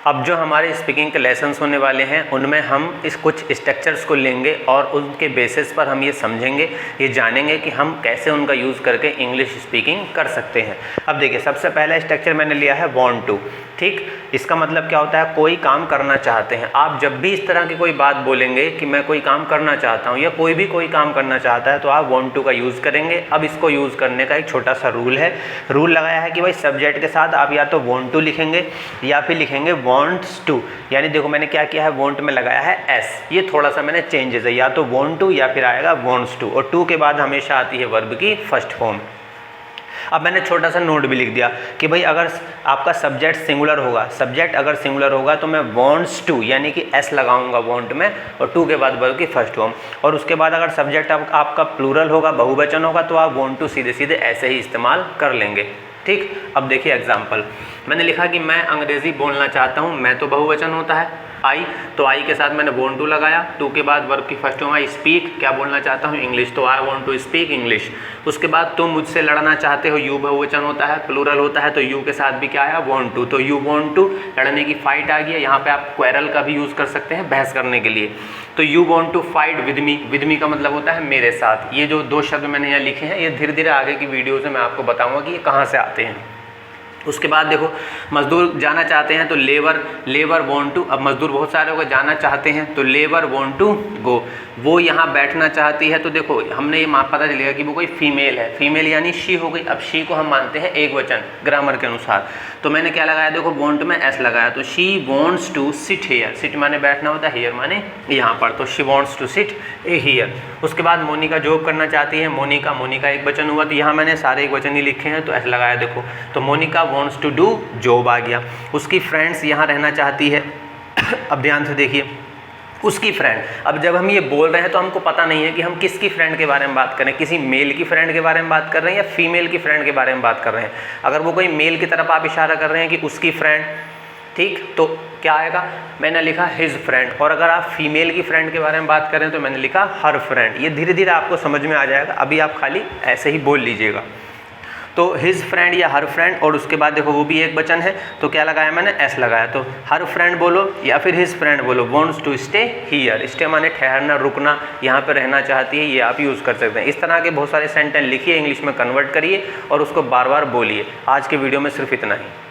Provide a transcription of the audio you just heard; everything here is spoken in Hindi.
अब जो हमारे स्पीकिंग के लेसन्स होने वाले हैं उनमें हम इस कुछ स्ट्रक्चर्स को लेंगे और उनके बेसिस पर हम ये समझेंगे, ये जानेंगे कि हम कैसे उनका यूज़ करके इंग्लिश स्पीकिंग कर सकते हैं। अब देखिए, सबसे पहला स्ट्रक्चर मैंने लिया है वांट टू। ठीक, इसका मतलब क्या होता है? कोई काम करना चाहते हैं। आप जब भी इस तरह की कोई बात बोलेंगे कि मैं कोई काम करना चाहता हूँ या कोई भी कोई काम करना चाहता है तो आप वांट टू का यूज़ करेंगे। अब इसको यूज़ करने का एक छोटा सा रूल है, रूल लगाया है कि भाई सब्जेक्ट के साथ आप या तो वांट टू लिखेंगे या फिर लिखेंगे वांट्स टू। यानी देखो मैंने क्या किया है, वांट में लगाया है एस, ये थोड़ा सा मैंने चेंजेस है, या तो वांट टू या फिर आएगा वांट्स टू, और टू के बाद हमेशा आती है वर्ब की फर्स्ट फॉर्म। अब मैंने छोटा सा नोट भी लिख दिया कि भाई अगर आपका सब्जेक्ट सिंगुलर होगा, सब्जेक्ट अगर सिंगुलर होगा तो मैं वांट्स टू यानी कि एस लगाऊंगा वांट में, और टू के बाद वर्ब की फर्स्ट फॉर्म। और उसके बाद अगर सब्जेक्ट आपका प्लूरल होगा, बहुवचन होगा, तो आप वांट टू सीधे सीधे ऐसे ही इस्तेमाल कर लेंगे। ठीक, अब देखिए एग्जाम्पल, मैंने लिखा कि मैं अंग्रेज़ी बोलना चाहता हूँ, मैं तो बहुवचन होता है आई, तो आई के साथ मैंने वांट टू लगाया, टू के बाद वर्ब की फर्स्ट फॉर्म आई स्पीक, क्या बोलना चाहता हूँ? इंग्लिश, तो I want to speak English. उसके बाद तुम मुझसे लड़ना चाहते हो, यू बहुवचन होता है, प्लूरल होता है, तो यू के साथ भी क्या आया? वांट टू, तो यू वांट टू, लड़ने की फाइट आ गई है। यहाँ पे आप क्वेरल का भी यूज़ कर सकते हैं बहस करने के लिए, तो you want to fight with me का मतलब होता है मेरे साथ। ये जो दो शब्द मैंने यहाँ लिखे हैं ये धीरे धीरे आगे की वीडियोज़ में मैं आपको बताऊँगा कि ये कहाँ से आते हैं। उसके बाद देखो, मजदूर जाना चाहते हैं तो लेबर वांट टू, अब मजदूर बहुत सारे होगा, जाना चाहते हैं तो लेबर वांट टू गो। वो यहाँ बैठना चाहती है, तो देखो हमने ये पता चलेगा कि वो कोई फीमेल है, फीमेल यानी शी हो गई। अब शी को हम मानते हैं एक वचन ग्रामर के अनुसार, तो मैंने क्या लगाया? देखो वांट में एस लगाया, तो she wants to sit here, sit माने बैठना होता है, हेयर माने यहाँ पर, तो she wants to sit here. उसके बाद मोनिका जॉब करना चाहती है, मोनिका एक वचन हुआ, तो यहाँ मैंने सारे एक वचन ही लिखे हैं तो एस लगाया। देखो तो Monica wants to do job आ गया। उसकी फ्रेंड्स यहाँ रहना चाहती है, अब ध्यान से देखिए, उसकी फ्रेंड। अब जब हम ये बोल रहे हैं तो हमको पता नहीं है कि हम किसकी फ्रेंड के बारे में बात कर रहे हैं, किसी मेल की फ्रेंड के बारे में बात कर रहे हैं या फीमेल की फ्रेंड के बारे में बात कर रहे हैं। अगर वो कोई मेल की तरफ आप इशारा कर रहे हैं कि उसकी फ्रेंड, ठीक, तो क्या आएगा? मैंने लिखा हिज फ्रेंड। और अगर आप फीमेल की फ्रेंड के बारे में बात करें तो मैंने लिखा हर फ्रेंड। ये धीरे धीरे आपको समझ में आ जाएगा, अभी आप खाली ऐसे ही बोल लीजिएगा। तो हिज फ्रेंड या हर फ्रेंड, और उसके बाद देखो वो भी एक वचन है, तो क्या लगाया मैंने? एस लगाया। तो हर फ्रेंड बोलो या फिर हिज फ्रेंड बोलो, wants to stay here, stay माने ठहरना, रुकना, यहाँ पर रहना चाहती है, ये आप यूज़ कर सकते हैं। इस तरह के बहुत सारे सेंटेंस लिखिए, इंग्लिश में कन्वर्ट करिए और उसको बार बार बोलिए। आज के वीडियो में सिर्फ इतना ही।